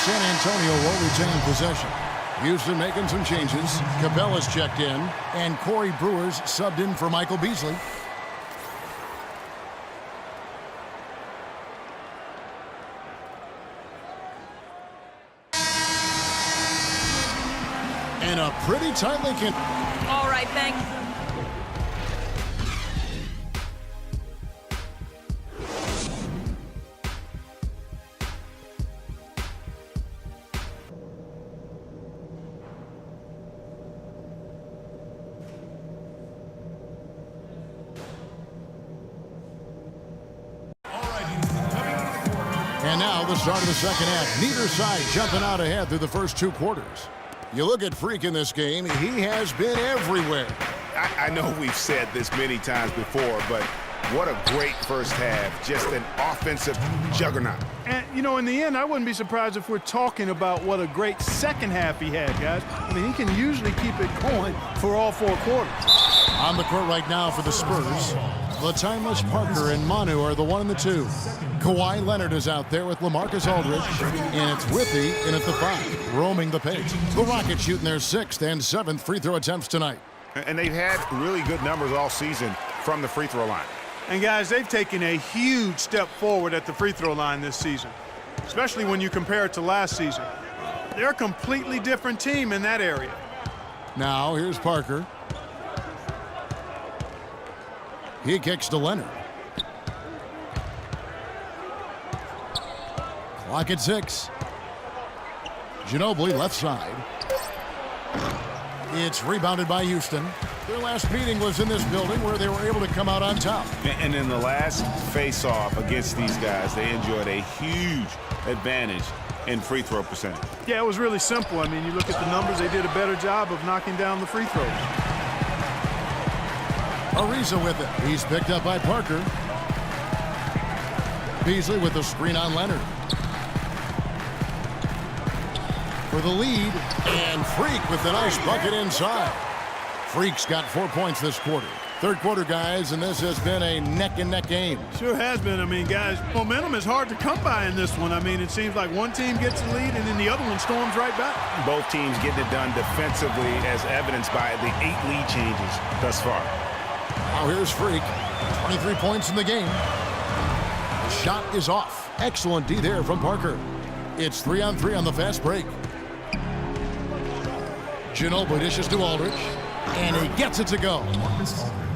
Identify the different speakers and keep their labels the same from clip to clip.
Speaker 1: San Antonio will retain possession. Houston making some changes. Cabela's checked in, and Corey Brewer's subbed in for Michael Beasley. And a pretty tightly
Speaker 2: All right, thanks.
Speaker 1: And now the start of the second half. Neither side jumping out ahead through the first two quarters. You look at Freak in this game, he has been everywhere.
Speaker 3: I know we've said this many times before, but what a great first half. Just an offensive juggernaut.
Speaker 4: And, you know, in the end, I wouldn't be surprised if we're talking about what a great second half he had, guys. I mean, he can usually keep it going for all four quarters.
Speaker 1: On the court right now for the Spurs, the timeless Parker and Manu are the 1 and the 2. Kawhi Leonard is out there with LaMarcus Aldridge, and it's Withy in at the 5, roaming the paint. The Rockets shooting their 6th and 7th free throw attempts tonight.
Speaker 3: And they've had really good numbers all season from the free throw line.
Speaker 4: And, guys, they've taken a huge step forward at the free throw line this season, especially when you compare it to last season. They're a completely different team in that area.
Speaker 1: Now here's Parker. He kicks to Leonard. Clock at 6. Ginobili left side. It's rebounded by Houston. Their last meeting was in this building where they were able to come out on top.
Speaker 3: And in the last face-off against these guys, they enjoyed a huge advantage in free throw percentage.
Speaker 4: Yeah, it was really simple. I mean, you look at the numbers, they did a better job of knocking down the free throws.
Speaker 1: Ariza with it. He's picked up by Parker. Beasley with the screen on Leonard. For the lead, and Freak with the nice bucket inside. Freak's got 4 points this quarter. Third quarter, guys, and this has been a neck-and-neck game.
Speaker 4: Sure has been. I mean, guys, momentum is hard to come by in this one. I mean, it seems like one team gets the lead, and then the other one storms right back.
Speaker 3: Both teams getting it done defensively, as evidenced by the 8 lead changes thus far.
Speaker 1: Now here's Freak. 23 points in the game. The shot is off. Excellent D there from Parker. It's 3-on-3 on the fast break. Ginobili dishes to Aldridge, and he gets it to go.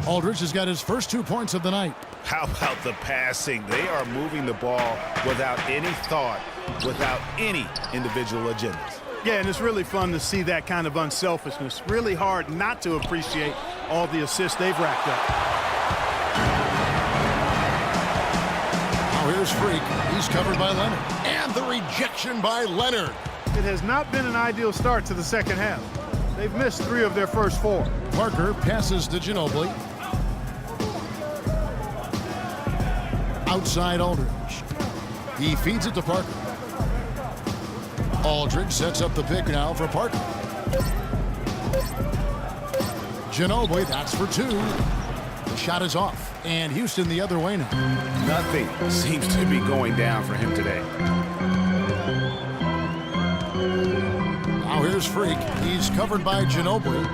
Speaker 1: Aldridge has got his first 2 points of the night.
Speaker 3: How about the passing? They are moving the ball without any thought, without any individual agendas.
Speaker 4: Yeah, and it's really fun to see that kind of unselfishness. Really hard not to appreciate all the assists they've racked up.
Speaker 1: Now here's Freak. He's covered by Leonard. And the rejection by Leonard.
Speaker 4: It has not been an ideal start to the second half. They've missed 3 of their first 4.
Speaker 1: Parker passes to Ginobili. Outside Aldridge. He feeds it to Parker. Aldridge sets up the pick now for Parker. Ginobili, that's for 2. The shot is off. And Houston the other way now.
Speaker 3: Nothing seems to be going down for him today.
Speaker 1: Now here's Freak. He's covered by Ginobili.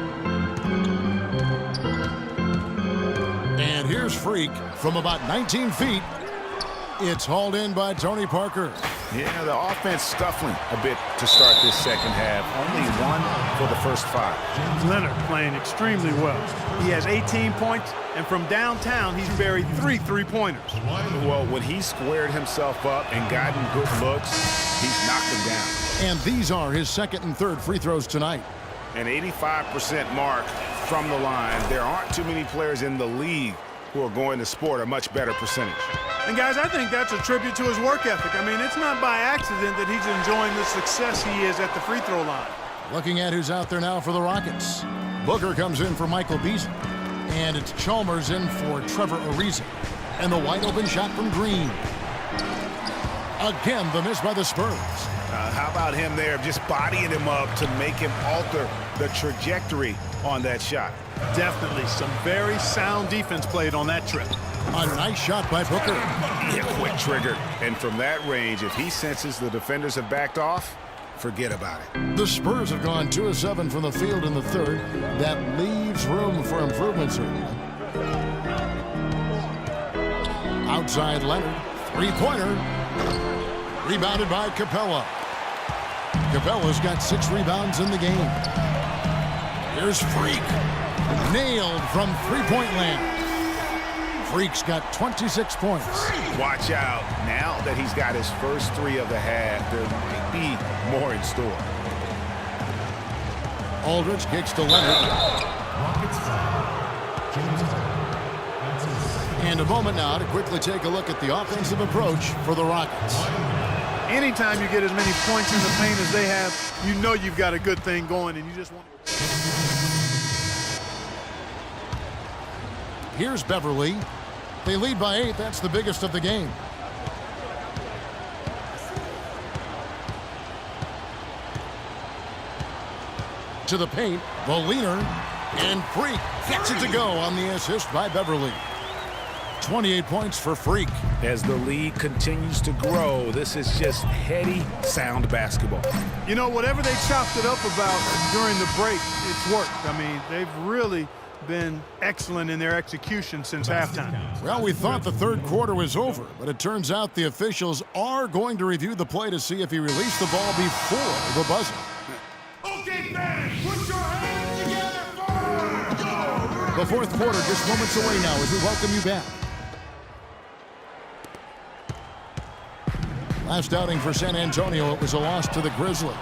Speaker 1: And here's Freak from about 19 feet. It's hauled in by Tony Parker.
Speaker 3: Yeah, the offense scuffling a bit to start this second half. Only 1 for the first 5.
Speaker 4: Leonard playing extremely well. He has 18 points, and from downtown, he's buried 3 three-pointers.
Speaker 3: Well, when he squared himself up and gotten good looks, he's knocked them down.
Speaker 1: And these are his second and third free throws tonight.
Speaker 3: An 85% mark from the line. There aren't too many players in the league who are going to sport a much better percentage.
Speaker 4: And, guys, I think that's a tribute to his work ethic. I mean, it's not by accident that he's enjoying the success he is at the free throw line.
Speaker 1: Looking at who's out there now for the Rockets. Booker comes in for Michael Beasley. And it's Chalmers in for Trevor Ariza. And the wide open shot from Green. Again, the miss by the Spurs.
Speaker 3: How about him there, just bodying him up to make him alter the trajectory on that shot?
Speaker 4: Definitely some very sound defense played on that trip.
Speaker 1: A nice shot by Booker.
Speaker 3: Yeah, quick trigger. And from that range, if he senses the defenders have backed off, forget about it.
Speaker 1: The Spurs have gone 2 of 7 from the field in the third. That leaves room for improvement, certainly. Outside Leonard, three-pointer. Rebounded by Capella. Capella's got 6 rebounds in the game. Here's Freak. Nailed from three-point land. Freak's got 26 points.
Speaker 3: Watch out. Now that he's got his first 3 of the half, there might be more in store.
Speaker 1: Aldridge kicks to Leonard. And a moment now to quickly take a look at the offensive approach for the Rockets.
Speaker 4: Anytime you get as many points in the paint as they have, you know you've got a good thing going, and you just want to...
Speaker 1: Here's Beverly. They lead by 8. That's the biggest of the game. To the paint, the leaner, and Freak gets it to go on the assist by Beverly. 28 points for Freak.
Speaker 3: As the lead continues to grow, this is just heady, sound basketball.
Speaker 4: You know, whatever they chopped it up about during the break, it's worked. I mean, they've really been excellent in their execution since halftime.
Speaker 1: Well, we thought the third quarter was over, but it turns out the officials are going to review the play to see if he released the ball before the buzzer.
Speaker 5: Okay, fans, put your hands together for...
Speaker 1: The fourth quarter just moments away now as we welcome you back. Last outing for San Antonio, it was a loss to the Grizzlies.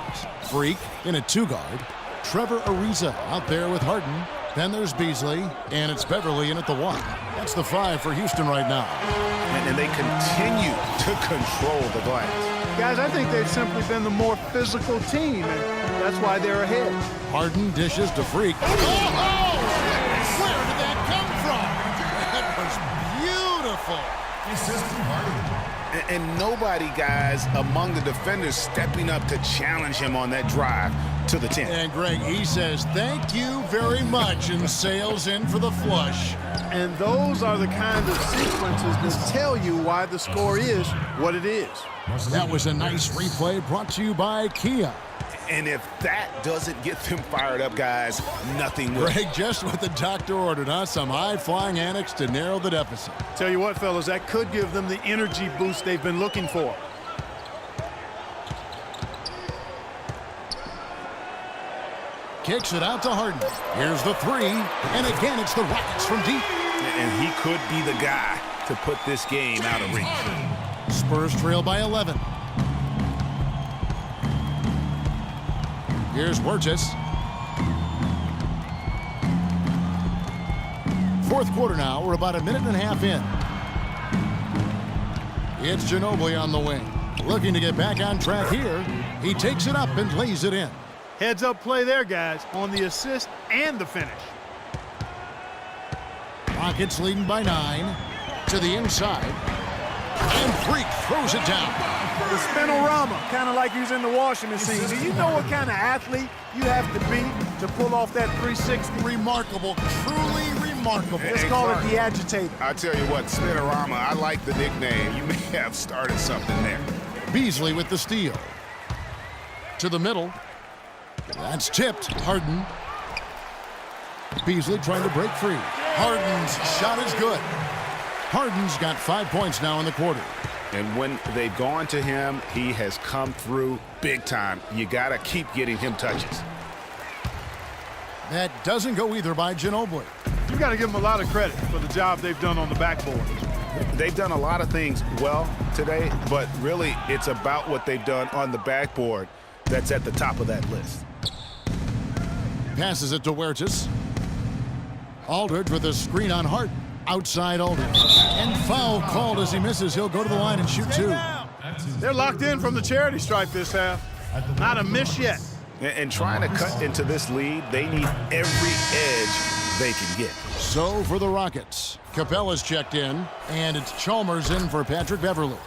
Speaker 1: Freak in a 2-guard. Trevor Ariza out there with Harden. Then there's Beasley, and it's Beverly in at the 1. That's the 5 for Houston right now.
Speaker 3: And they continue to control the glass.
Speaker 4: Guys, I think they've simply been the more physical team, and that's why they're ahead.
Speaker 1: Harden dishes to Freak. Oh! Where did that come from? That was beautiful.
Speaker 5: Assistant Harden.
Speaker 3: And nobody, guys, among the defenders stepping up to challenge him on that drive to the 10.
Speaker 1: And Greg, he says, thank you very much, and sails in for the flush.
Speaker 4: And those are the kind of sequences that tell you why the score is what it is.
Speaker 1: That was a nice replay brought to you by Kia.
Speaker 3: And if that doesn't get them fired up, guys, nothing will.
Speaker 1: Greg, just what the doctor ordered, huh? Some high-flying antics to narrow the deficit.
Speaker 4: Tell you what, fellas, that could give them the energy boost they've been looking for.
Speaker 1: Kicks it out to Harden. Here's the 3, and again it's the Rockets from deep.
Speaker 3: And he could be the guy to put this game out of reach.
Speaker 1: Spurs trail by 11. Here's Wirtz. Fourth quarter now. We're about a minute and a half in. It's Ginobili on the wing. Looking to get back on track here. He takes it up and lays it in.
Speaker 4: Heads-up play there, guys, on the assist and the finish.
Speaker 1: Rockets leading by 9. To the inside. And Freak throws it down.
Speaker 4: The spinorama, kind of like he's in the washing machine. Do you know what kind of athlete you have to be to pull off that 360?
Speaker 1: Remarkable, truly remarkable.
Speaker 4: Let's call it the agitator.
Speaker 3: I tell you what, Spinorama, I like the nickname. You may have started something there.
Speaker 1: Beasley with the steal. To the middle. That's tipped. Harden. Beasley trying to break free. Harden's shot is good. Harden's got 5 points now in the quarter.
Speaker 3: And when they've gone to him, he has come through big time. You got to keep getting him touches.
Speaker 1: That doesn't go either by Ginobili.
Speaker 4: You got to give them a lot of credit for the job they've done on the backboard.
Speaker 3: They've done a lot of things well today, but really it's about what they've done on the backboard that's at the top of that list.
Speaker 1: Passes it to Wirtz. Aldridge with a screen on Harden. Outside Aldridge. And foul called as he misses. He'll go to the line and shoot 2.
Speaker 4: They're locked in from the charity stripe this half. Not a miss yet.
Speaker 3: And trying to cut into this lead, they need every edge they can get.
Speaker 1: So for the Rockets, Capella's checked in, and it's Chalmers in for Patrick Beverly.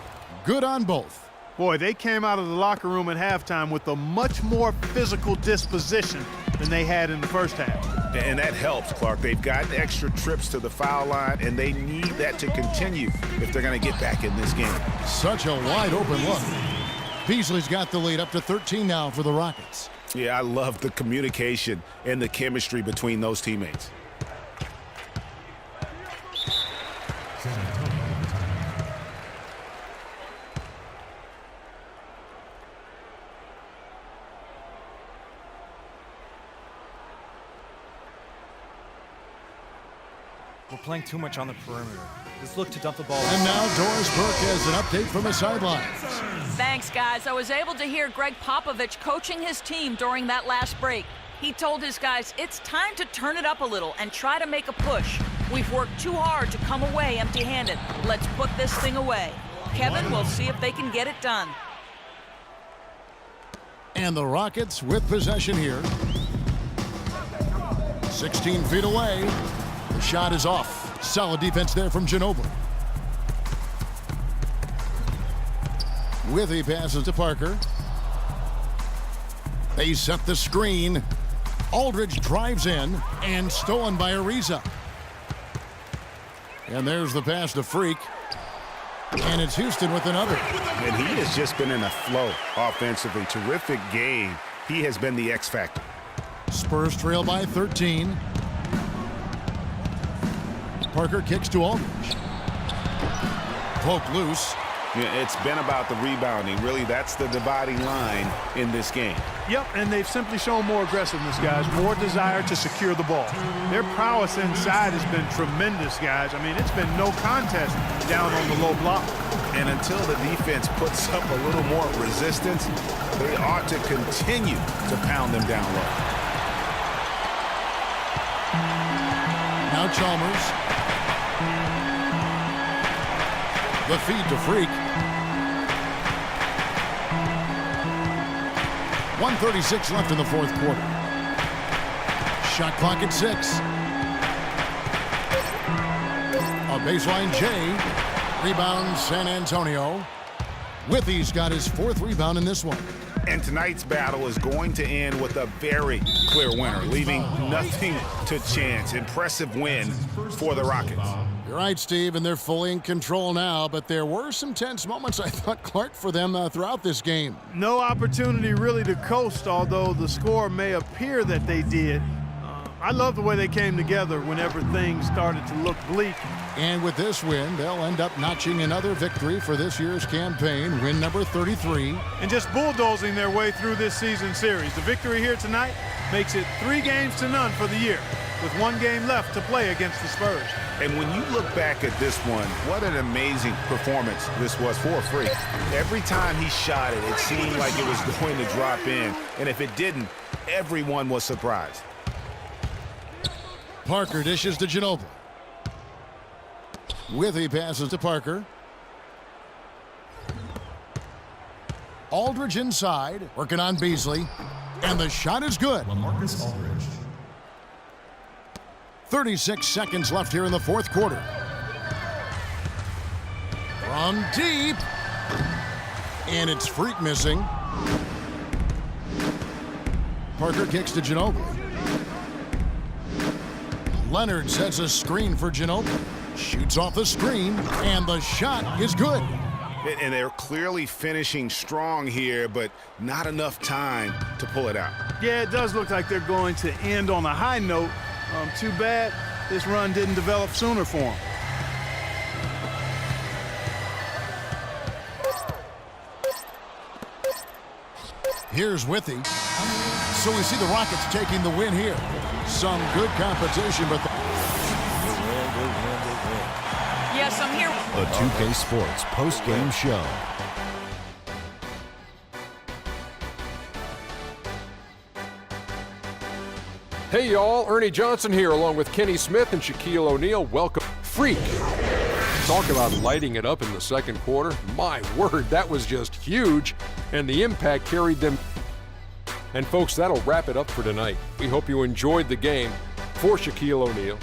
Speaker 1: Good on both.
Speaker 4: Boy, they came out of the locker room at halftime with a much more physical disposition than they had in the first half.
Speaker 3: And that helps, Clark. They've got extra trips to the foul line, and they need that to continue if they're going to get back in this game.
Speaker 1: Such a wide open look. Beasley's got the lead up to 13 now for the Rockets.
Speaker 3: Yeah, I love the communication and the chemistry between those teammates.
Speaker 6: We're playing too much on the perimeter. Let's look to dump the ball.
Speaker 1: And now Doris Burke has an update from the sidelines.
Speaker 2: Thanks, guys. I was able to hear Greg Popovich coaching his team during that last break. He told his guys it's time to turn it up a little and try to make a push. We've worked too hard to come away empty-handed. Let's put this thing away. Kevin, we'll see if they can get it done.
Speaker 1: And the Rockets with possession here. 16 feet away. The shot is off. Solid defense there from Ginobili. Withy passes to Parker. They set the screen. Aldridge drives in and stolen by Ariza. And there's the pass to Freak. And it's Houston with another.
Speaker 3: And he has just been in a flow offensively. Terrific game. He has been the X factor.
Speaker 1: Spurs trail by 13. Parker kicks to Aldridge. Poke loose.
Speaker 3: Yeah, it's been about the rebounding. Really, that's the dividing line in this game.
Speaker 4: Yep, and they've simply shown more aggressiveness, guys. More desire to secure the ball. Their prowess inside has been tremendous, guys. I mean, it's been no contest down on the low block.
Speaker 3: And until the defense puts up a little more resistance, they ought to continue to pound them down low.
Speaker 1: Now Chalmers. The feed to Freak. 1:36 left in the fourth quarter. Shot clock at 6. A baseline J. Rebound San Antonio. Withy's got his 4th rebound in this one.
Speaker 3: And tonight's battle is going to end with a very clear winner, leaving nothing to chance. Impressive win for the Rockets.
Speaker 1: You're right, Steve, and they're fully in control now, but there were some tense moments, I thought, Clark, for them throughout this game.
Speaker 4: No opportunity really to coast, although the score may appear that they did. I love the way they came together whenever things started to look bleak.
Speaker 1: And with this win, they'll end up notching another victory for this year's campaign, win number 33.
Speaker 4: And just bulldozing their way through this season series. The victory here tonight makes it 3-0 for the year, with 1 game left to play against the Spurs.
Speaker 3: And when you look back at this one, what an amazing performance this was for Freak. Every time he shot it, it seemed like it was going to drop in. And if it didn't, everyone was surprised.
Speaker 1: Parker dishes to Ginobili. Withy passes to Parker. Aldridge inside, working on Beasley. And the shot is good.
Speaker 5: LaMarcus Aldridge.
Speaker 1: 36 seconds left here in the fourth quarter. From deep. And it's Freak missing. Parker kicks to Ginobili. Leonard sets a screen for Ginobili. Shoots off the screen, and the shot is good.
Speaker 3: And they're clearly finishing strong here, but not enough time to pull it out.
Speaker 4: Yeah, it does look like they're going to end on a high note. Too bad this run didn't develop sooner for them.
Speaker 1: Here's Withy. So we see the Rockets taking the win here. Some good competition, but
Speaker 2: Yes, I'm here.
Speaker 7: The 2K Sports post-game show.
Speaker 8: Hey y'all, Ernie Johnson here along with Kenny Smith and Shaquille O'Neal. Welcome. Freak. Talk about lighting it up in the second quarter. My word, that was just huge, and the impact carried them. And folks, that'll wrap it up for tonight. We hope you enjoyed the game. For Shaquille O'Neal,